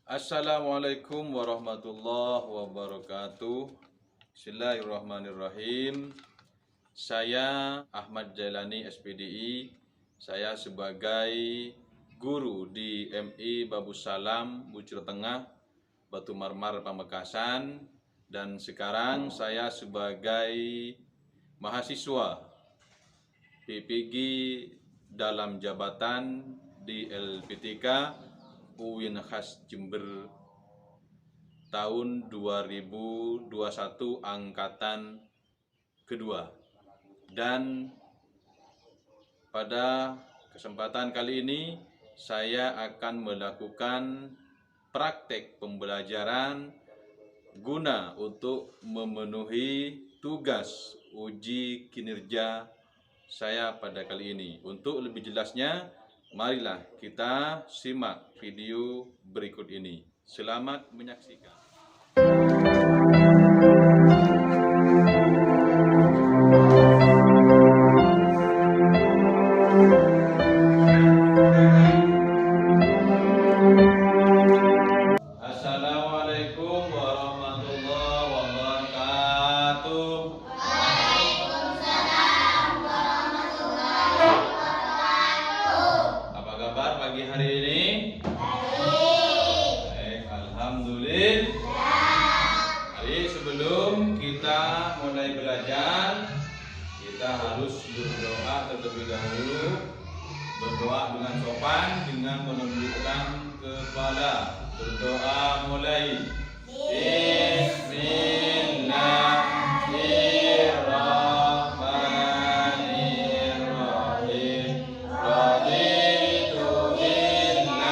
Assalamualaikum warahmatullahi wabarakatuh. Bismillahirrahmanirrahim. Saya Ahmad Jailani SPDI. Saya sebagai guru di MI Babus Salam Bujur Tengah, Batu Marmar, Pamekasan. Dan sekarang saya sebagai mahasiswa PPG dalam jabatan di LPTK UIN Khas Jember tahun 2021 angkatan kedua. Dan pada kesempatan kali ini saya akan melakukan praktek pembelajaran guna untuk memenuhi tugas uji kinerja saya pada kali ini. Untuk lebih jelasnya, marilah kita simak video berikut ini. Selamat menyaksikan. Assalamualaikum warahmatullahi wabarakatuh. Apa kabar pagi hari ini? Baik, alhamdulillah. Jadi sebelum kita mulai belajar, kita harus berdoa terlebih dahulu. Berdoa dengan sopan, dengan menundukkan kepala. Berdoa mulai. Bismillahirrahmanirrahim. Raditu billahi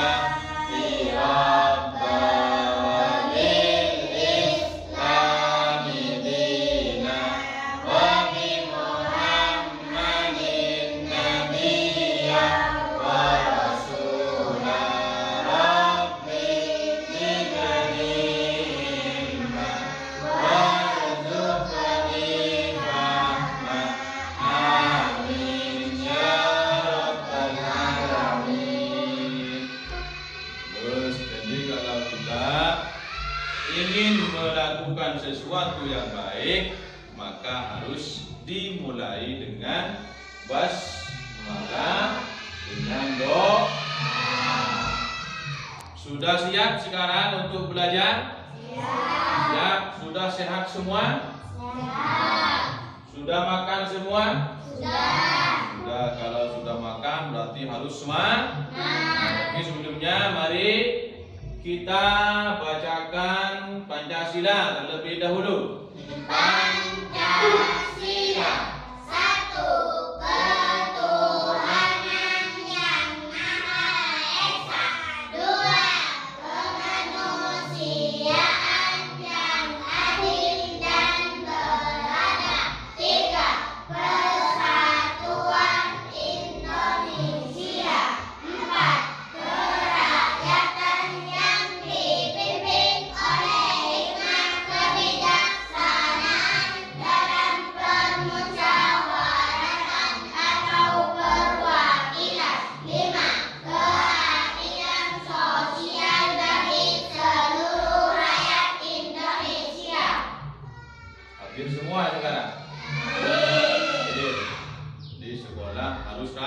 rabban wa bil islami dinan wa bi Muhammadin nabiyyan wa rasulan. Rabbi zidni ilman warzuqni fahman. Amin ya rabbal alamin. Terus, jadi kalau kita ingin melakukan sesuatu yang baik, maka harus dimulai dengan basmalah, dengan doa. Sudah siap sekarang untuk belajar? Siap. Sudah sehat semua? Sudah makan semua? Sudah. Kalau sudah makan berarti harus semangat. Oke, sebelumnya mari kita bacakan Pancasila terlebih dahulu. Pancasila, satu ketuhanan yang Maha Esa, dua kemanusiaan yang adil dan beradab, tiga persatuan Indonesia, empat kerakyatan yang dipimpin oleh hikmah kebijaksanaan dalam permusyawaratan atau perwakilan, lima keadilan sosial bagi seluruh rakyat Indonesia. Hadir semua sekarang. Hadir. Di sekolah harus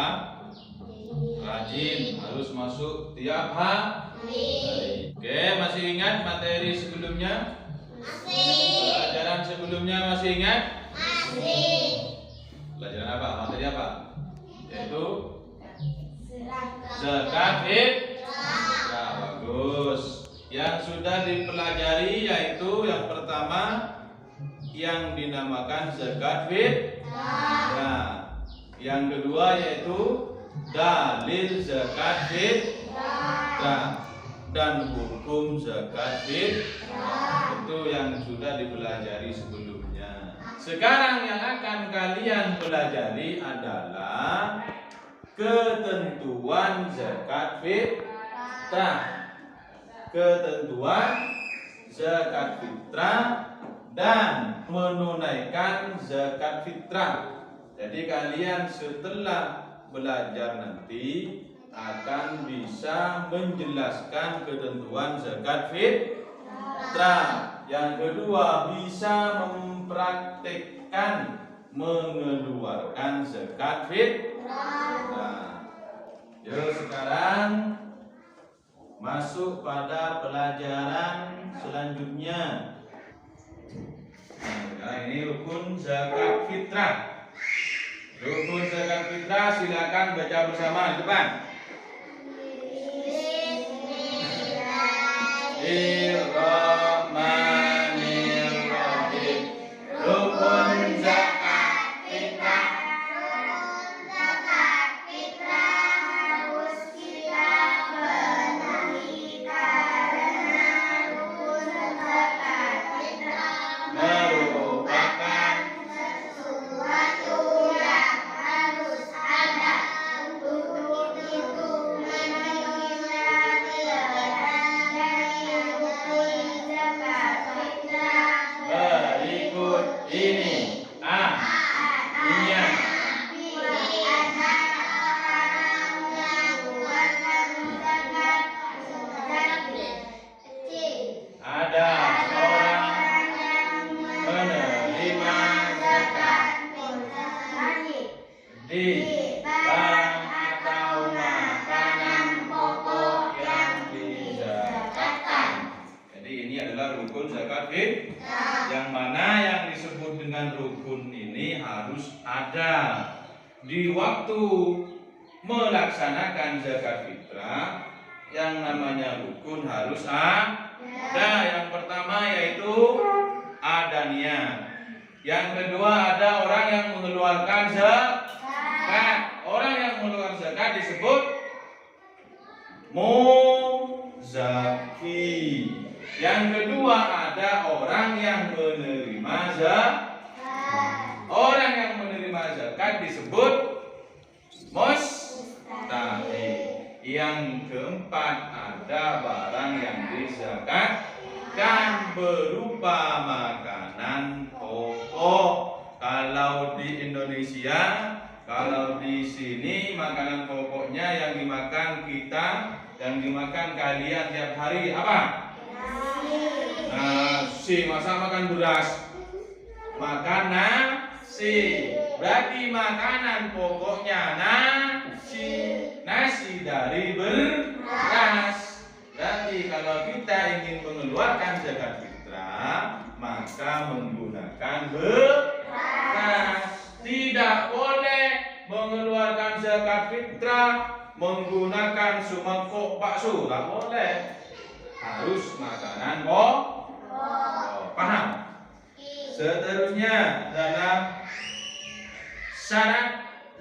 rajin, harus masuk tiap hari. Oke, masih ingat materi sebelumnya? Masih. Pelajaran sebelumnya masih ingat? Masih. Pelajaran apa? Materi apa? Yaitu zakat fitrah. Bagus. Yang sudah dipelajari yaitu yang pertama yang dinamakan zakat fitrah. Yang kedua yaitu dalil zakat fitrah dan hukum zakat fitrah. Itu yang sudah dipelajari sebelumnya. Sekarang yang akan kalian pelajari adalah ketentuan zakat fitrah. Ketentuan zakat fitrah dan menunaikan zakat fitrah. Jadi kalian setelah belajar nanti akan bisa menjelaskan ketentuan zakat fitrah. Yang kedua, bisa mempraktikkan mengeluarkan zakat fitrah. Yuk sekarang masuk pada pelajaran selanjutnya. Nah, ini rukun zakat fitrah. Rukun zakat fitrah silakan baca bersama di depan. Bismillahirrahmanirrahim. Rukun zakat fitrah. Harus kita penuhi karena rukun zakat fitrah Merupakan sesuatu yang harus ada. Untuk itu mengingat dari rukun zakat fitrah berikut ini. A. Niat. Ada orang menerima zakat di barang atau makanan pokok yang dizakatkan. Jadi ini adalah rukun zakat fitrah, yang mana yang disebut dengan rukun ini harus ada di waktu melaksanakan zakat fitrah. Yang namanya rukun harus ada. Yang pertama yaitu ada niat. Yang kedua ada orang yang mengeluarkan zakat. Orang yang mengeluarkan zakat disebut muzaki. Yang kedua ada orang yang menerima zakat. Orang yang menerima zakat disebut mustahik. Yang keempat ada barang yang dizakatkan berupa makanan pokok. Kalau di Indonesia, kalau di sini makanan pokoknya yang dimakan kita, yang dimakan kalian tiap hari apa? Nasi. Masa makan beras? Makan nasi. Berarti makanan pokoknya nasi. Nasi dari beras. Berarti kalau kita ingin mengeluarkan zakat fitrah, maka menggunakan beras. Tidak boleh mengeluarkan zakat fitrah menggunakan semangkuk bakso. Tidak boleh. Harus makanan pokok. Paham? Seterusnya dalam syarat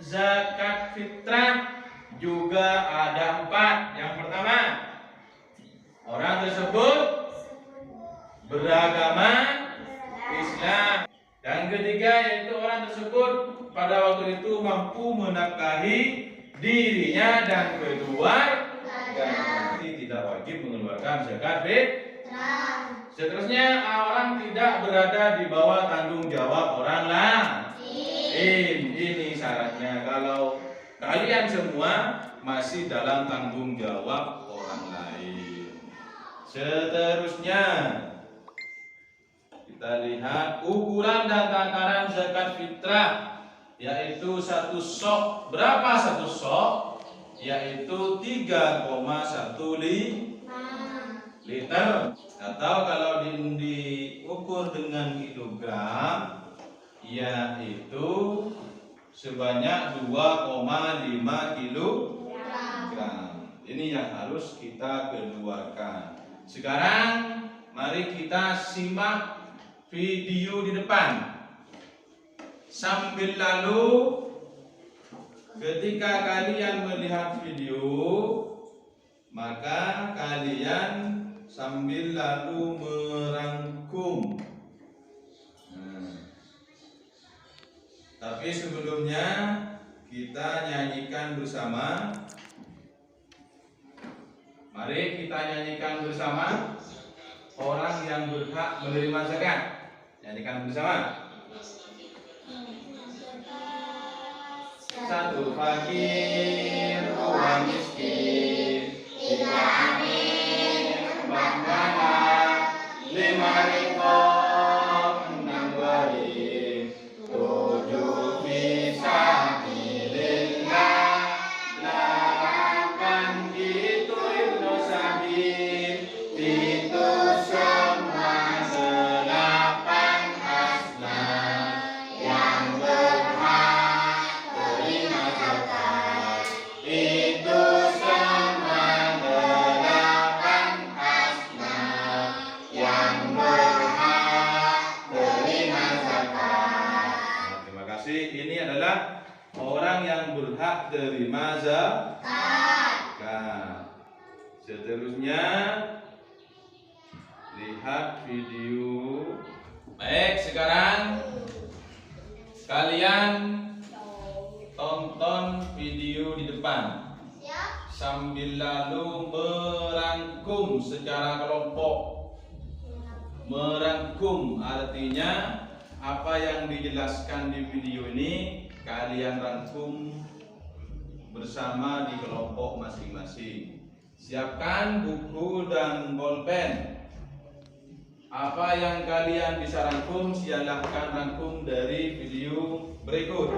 zakat fitrah juga ada 4. Yang pertama, orang tersebut beragama Islam. Yang ketiga yaitu orang tersebut pada waktu itu mampu menafkahi dirinya dan keluarga. Tidak wajib mengeluarkan zakat fitrah. Seterusnya orang tidak berada di bawah tanggung jawab orang lain. Ini syaratnya. Kalau kalian semua masih dalam tanggung jawab orang lain. Seterusnya kita lihat ukuran dan takaran zakat fitrah, yaitu 1 sok. Berapa 1 sok? Yaitu 3,1 liter. Atau kalau diukur dengan kilogram, yaitu sebanyak 2,5 kilogram. Ini yang harus kita keluarkan. Sekarang mari kita simak video di depan. Sambil lalu ketika kalian melihat video, maka kalian sambil lalu merangkum. Tapi sebelumnya kita nyanyikan bersama. Mari kita nyanyikan bersama orang yang berhak menerima zakat. Nyanyikan bersama. 1 fakir tua miskin. Tiga amin, empat mana, lima riko, enam beri, tujuh bisa pilihlah, delapan itu ibnu sabil, itu semua delapan asnaf yang berhak terima zakat. Itu semua delapan asnaf yang berhak terima zakat. Nah, terima kasih. Ini adalah orang yang berhak terima zakat. Seterusnya lihat video. Baik, sekarang kalian tonton video di depan sambil lalu merangkum secara kelompok. Merangkum artinya apa yang dijelaskan di video ini kalian rangkum bersama di kelompok masing-masing. Siapkan buku dan bolpen. Apa yang kalian bisa rangkum, silahkan rangkum dari video berikut.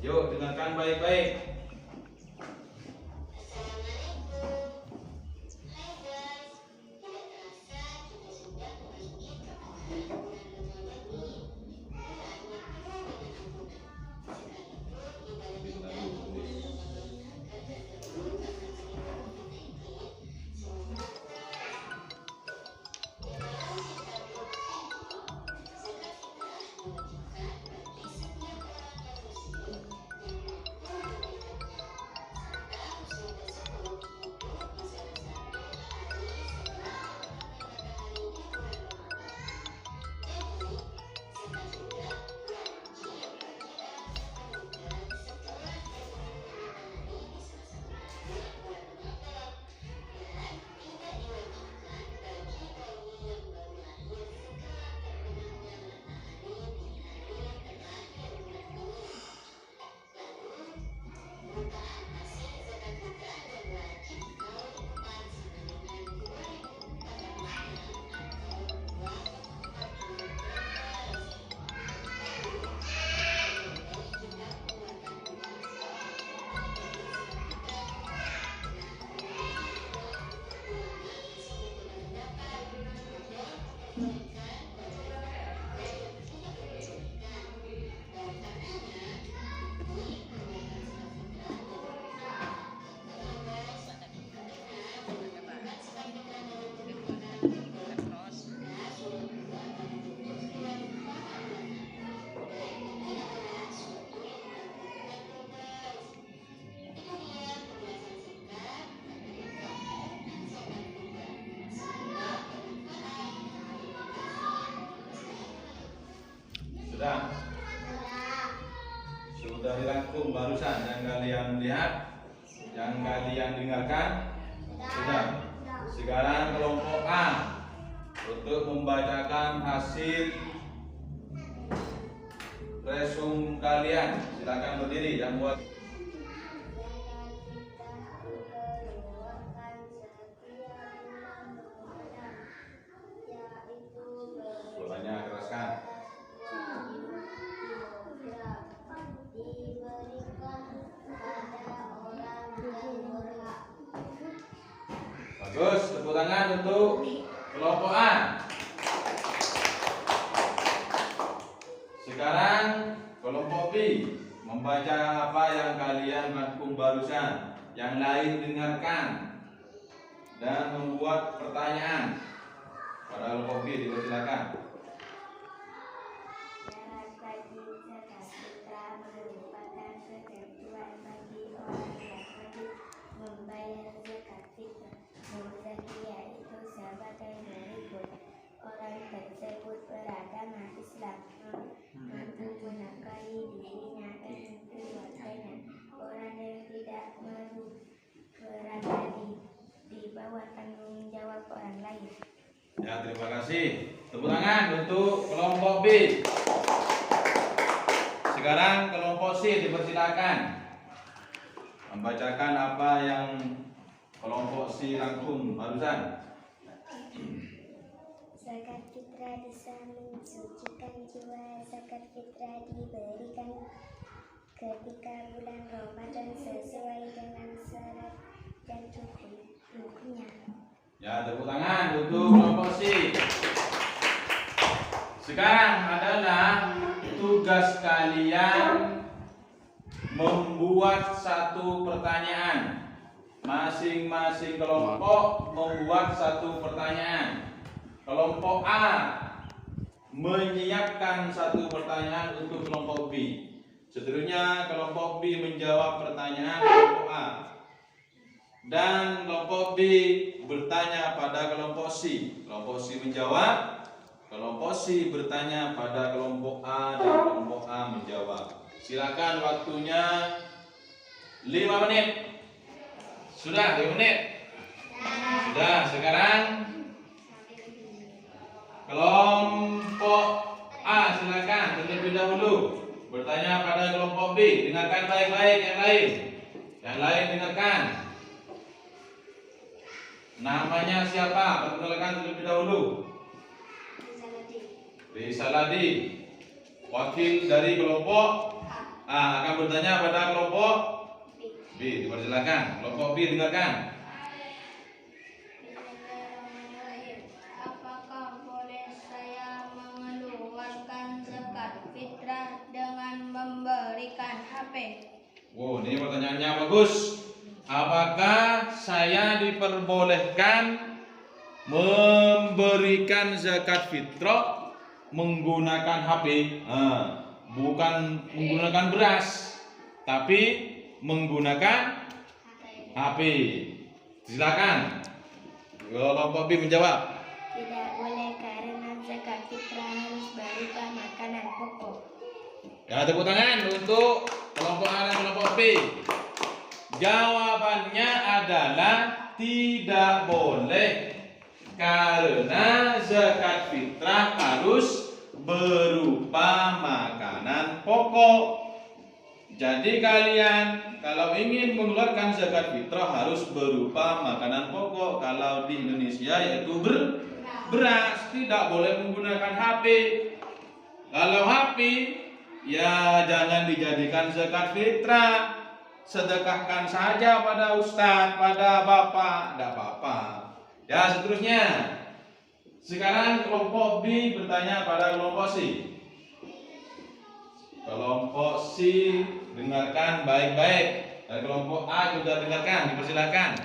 Yuk, dengarkan baik-baik. Sudah dirangkum barusan yang kalian lihat, yang kalian dengarkan. Sudah. Sekarang kelompok A untuk membacakan hasil resum kalian. Silakan berdiri dan buat. Suaranya keraskan. Bagus, tepuk tangan untuk kelompok A. Sekarang kelompok B membaca apa yang kalian rangkum barusan. Yang lain dengarkan dan membuat pertanyaan. Pada kelompok B dipersilakan. Ya, terima kasih. Tepuk tangan untuk kelompok B. Sekarang kelompok C dipersilakan. membacakan apa yang kelompok C rangkum barusan. Zakat fitrah bisa mensucikan jiwa. Zakat fitrah diberikan ketika bulan Ramadan sesuai dengan syarat dan rukunnya. Ya, tepuk tangan untuk kelompok C. Sekarang adalah tugas kalian membuat satu pertanyaan. Masing-masing kelompok membuat satu pertanyaan. Kelompok A menyiapkan satu pertanyaan untuk kelompok B. Seterusnya kelompok B menjawab pertanyaan kelompok A. Dan kelompok B bertanya pada kelompok C. Kelompok C menjawab. Kelompok C bertanya pada kelompok A dan kelompok A menjawab. Silakan waktunya 5 menit. Sudah 5 menit? Sudah. Sekarang kelompok A silakan terlebih dahulu bertanya pada kelompok B. Dengarkan baik-baik yang lain. Yang lain dengarkan. Namanya siapa? Perkenalkan terlebih dahulu. Risaladi. Wakil dari kelompok A akan bertanya pada kelompok B. Dipersilakan. Kelompok B dengarkan. Apakah boleh saya mengeluarkan zakat fitrah dengan memberikan HP? Wow, ini pertanyaannya bagus. Apakah saya diperbolehkan memberikan zakat fitrah menggunakan HP? Bukan menggunakan beras, tapi menggunakan HP. Silakan. Kelompok B menjawab. Tidak boleh karena zakat fitrah harus berupa makanan pokok. Ya, tepuk tangan untuk kelompok A dan kelompok B. Jawabannya adalah tidak boleh karena zakat fitrah harus berupa makanan pokok. Jadi kalian kalau ingin mengeluarkan zakat fitrah harus berupa makanan pokok. Kalau di Indonesia yaitu beras, tidak boleh menggunakan HP. Kalau HP ya jangan dijadikan zakat fitrah. Sedekahkan saja pada ustadz, pada bapak, tidak apa-apa. Ya, seterusnya. Sekarang kelompok B bertanya pada kelompok C. Kelompok C dengarkan baik-baik. Dan kelompok A juga dengarkan, dipersilakan.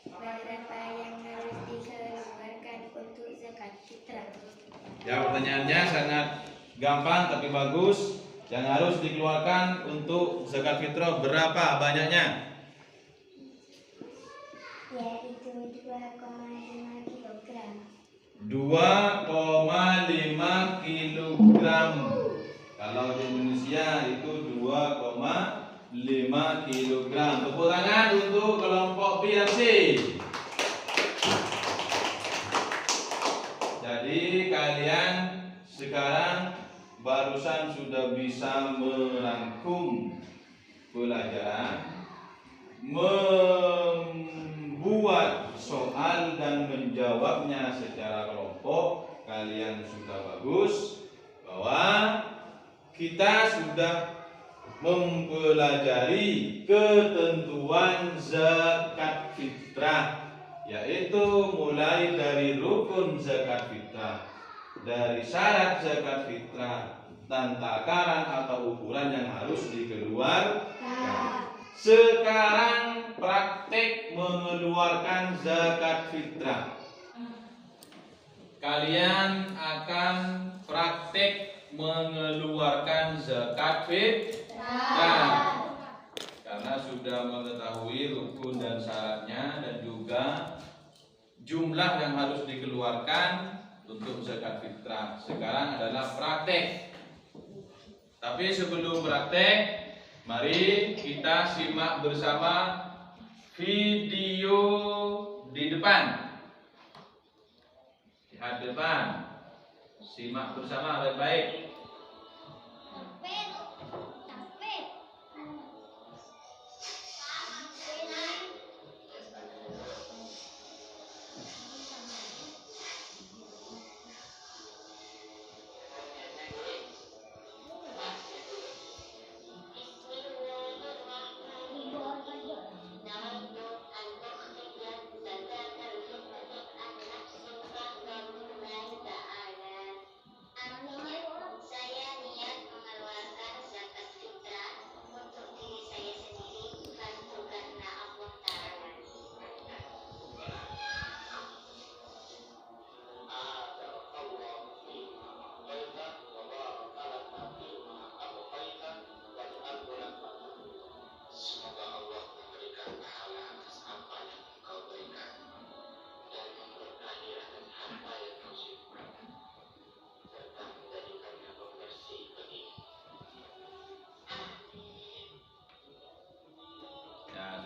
Berapa yang harus dikeluarkan untuk zakat fitrah? Ya, pertanyaannya sangat gampang tapi bagus. Yang harus dikeluarkan untuk zakat fitrah berapa banyaknya? Yaitu 2,5 kilogram. 2,5 kilogram. Kalau di Indonesia itu 2,5 kilogram. Tepuk tangan untuk kelompok B dan C. Jadi kalian sekarang barusan sudah bisa merangkum pelajaran, membuat soal dan menjawabnya secara kelompok. Kalian sudah bagus bahwa kita sudah mempelajari ketentuan zakat fitrah, yaitu mulai dari rukun zakat fitrah, dari syarat zakat fitrah, dan takaran atau ukuran yang harus dikeluarkan. Sekarang praktek mengeluarkan zakat fitrah. Kalian akan praktek mengeluarkan zakat fitrah. Karena sudah mengetahui rukun dan syaratnya dan juga jumlah yang harus dikeluarkan untuk zakat fitrah. Sekarang adalah praktek. Tapi sebelum praktek, mari kita simak bersama video di depan. Lihat depan. Simak bersama baik-baik.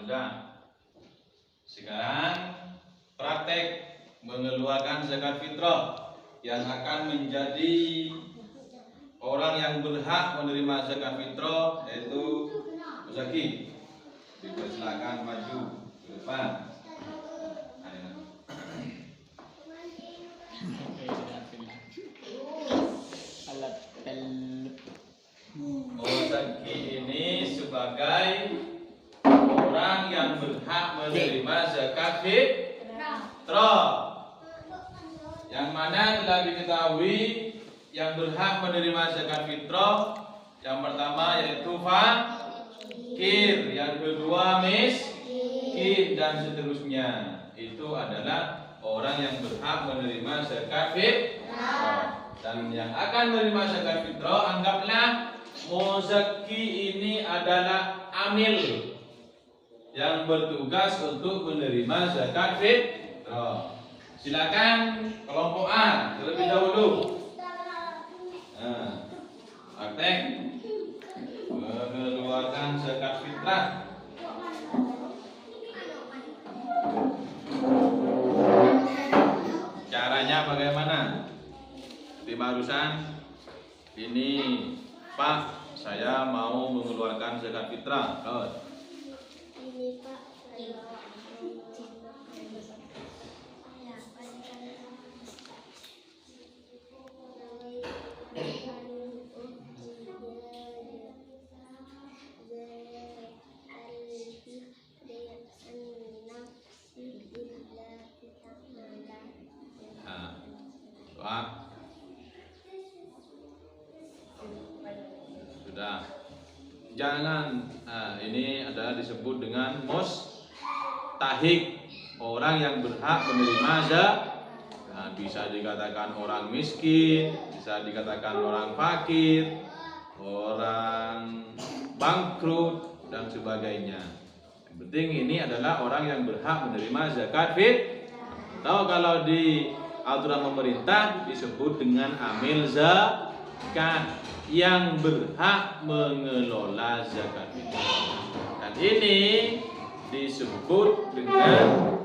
sudah. Sekarang praktek mengeluarkan zakat fitrah yang akan menjadi orang yang berhak menerima zakat fitrah, yaitu muzaki. Dipersilakan maju ke depan. Muzaki ini sebagai orang yang berhak menerima zakat fitrah, yang mana telah diketahui yang berhak menerima zakat fitrah yang pertama yaitu fakir, yang kedua miskin, dan seterusnya. Itu adalah orang yang berhak menerima zakat fitrah. Dan yang akan menerima zakat fitrah, anggaplah muzaki ini adalah amil yang bertugas untuk menerima zakat fitrah. Silakan kelompok A terlebih dahulu. Praktek mengeluarkan zakat fitrah. Caranya bagaimana? Seperti barusan ini, Pak, saya mau mengeluarkan zakat fitrah. Ini Pak, sudah. Jangan, ini adalah disebut dengan mustahik, orang yang berhak menerima zakat. Bisa dikatakan orang miskin, bisa dikatakan orang fakir, orang bangkrut, dan sebagainya. Yang penting ini adalah orang yang berhak menerima zakat fitrah. Tahu kalau di aturan pemerintah disebut dengan amil zakat, yang berhak mengelola zakat fitrah. Dan ini disebut dengan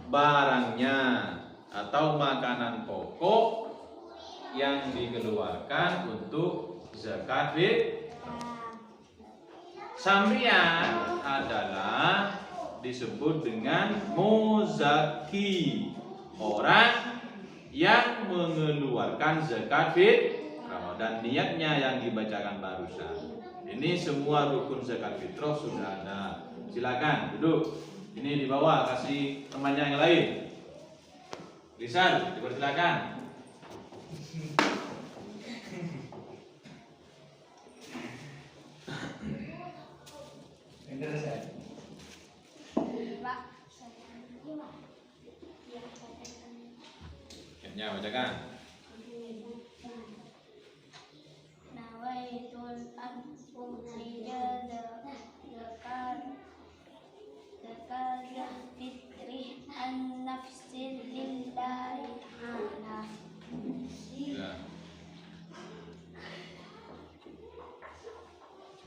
barangnya atau makanan pokok yang dikeluarkan untuk zakat fitrah. Sambian adalah disebut dengan muzaki, orang yang mengeluarkan zakat fitrah, dan niatnya yang dibacakan barusan. Ini semua rukun zakat fitrah sudah ada. Silakan duduk. Ini di bawah, kasih temannya yang lain. Rizal, dipersilakan. Ya, bacakan. Nawaitul an-ukhrija zakat fitri an-nafsi lillahi ta'ala. Ya.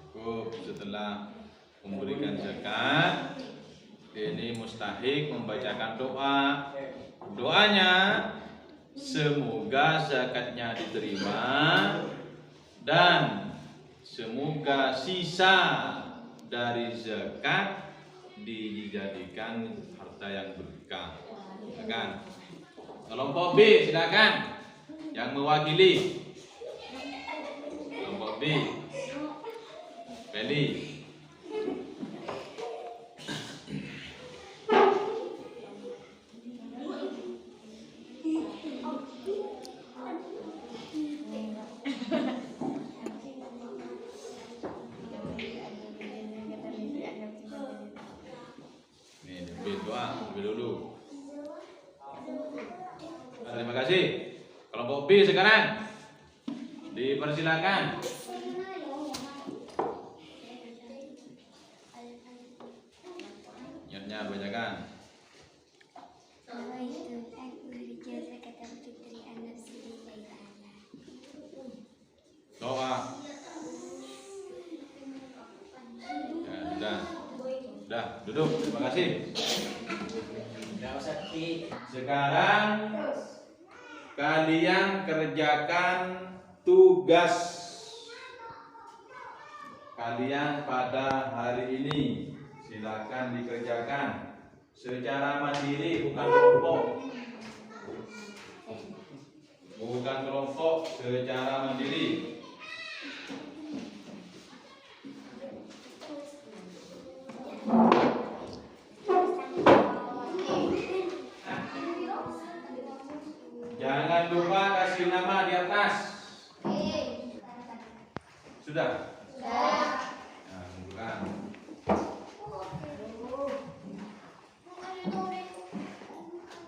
Cukup. Setelah memberikan zakat, ini mustahik membacakan doa. Doanya, semoga zakatnya diterima dan semoga sisa dari zakat dijadikan harta yang berkah. Silakan. Kelompok B, silakan. Yang mewakili. Kelompok B. Feli. Terima kasih. Kelompok B sekarang dipersilakan. Niatnya bacakan. Doa. Ya, sudah. kasih. Sekarang kalian kerjakan tugas kalian pada hari ini. Silakan dikerjakan secara mandiri, bukan kelompok. Bukan kelompok, secara mandiri. Jangan lupa kasih nama di atas. Sudah? Nah, bukan.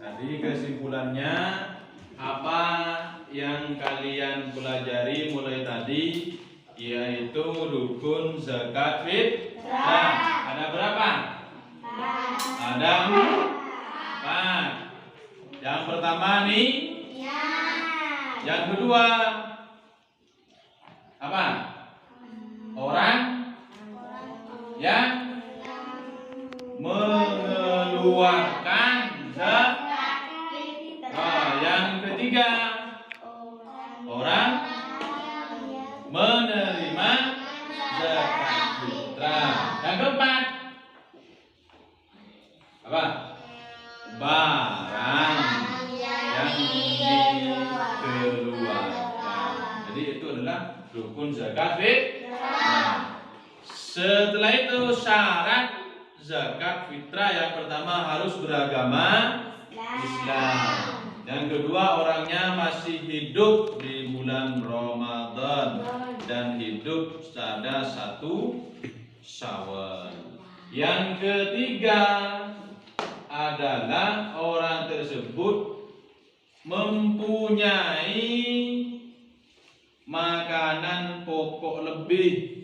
Tadi kesimpulannya apa yang kalian pelajari mulai tadi, yaitu rukun zakat fitrah. Ada berapa? Ada 4. Yang pertama nih. Yang kedua apa? Orang yang mengeluarkan zakat. Yang ketiga, orang menerima zakat fitrah. Yang keempat apa? Barang yang dikeluarkan. Jadi itu adalah rukun zakat fitrah. Setelah itu syarat zakat fitrah yang pertama harus beragama Islam. Yang kedua orangnya masih hidup di bulan Ramadan dan hidup pada 1 Syawal. Yang ketiga adalah orang tersebut mempunyai makanan pokok lebih.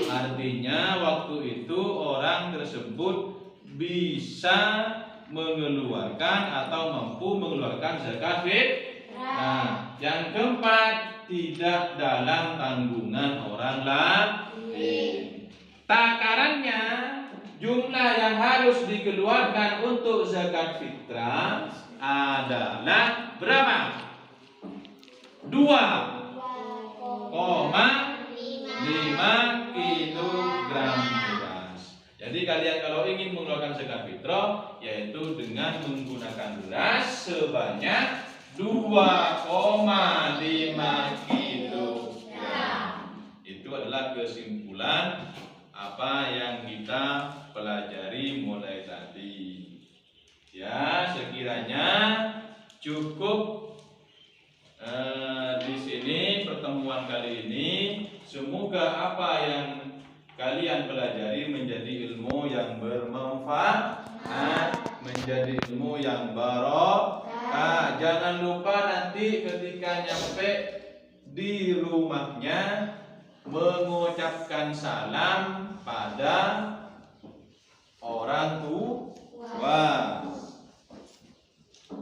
Artinya waktu itu orang tersebut bisa mengeluarkan atau mampu mengeluarkan zakat fitrah. Nah, yang keempat tidak dalam tanggungan orang lain. Takarannya jumlah yang harus dikeluarkan untuk zakat fitrah adalah berapa? 2,5 kilogram beras. Jadi kalian kalau ingin mengeluarkan zakat fitrah, yaitu dengan menggunakan beras sebanyak 2,5 kilogram. Itu adalah kesimpulan apa yang kita pelajari mulai tadi. Ya, sekiranya cukup di sini pertemuan kali ini. Semoga apa yang kalian pelajari menjadi ilmu yang bermanfaat, menjadi ilmu yang barokah. Jangan lupa nanti ketika nyampe di rumahnya mengucapkan salam pada orang tua.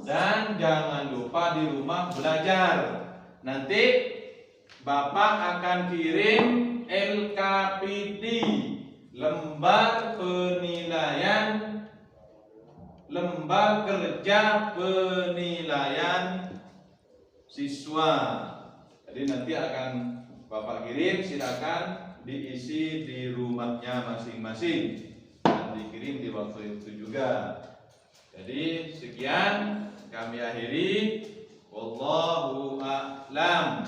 Dan jangan lupa di rumah belajar. Nanti Bapak akan kirim LKPD, lembar penilaian, lembar kerja penilaian siswa. Jadi nanti akan Bapak kirim, silakan diisi di rumahnya masing-masing dan dikirim di waktu itu juga. Jadi sekian kami akhiri. Wallahu a'lam.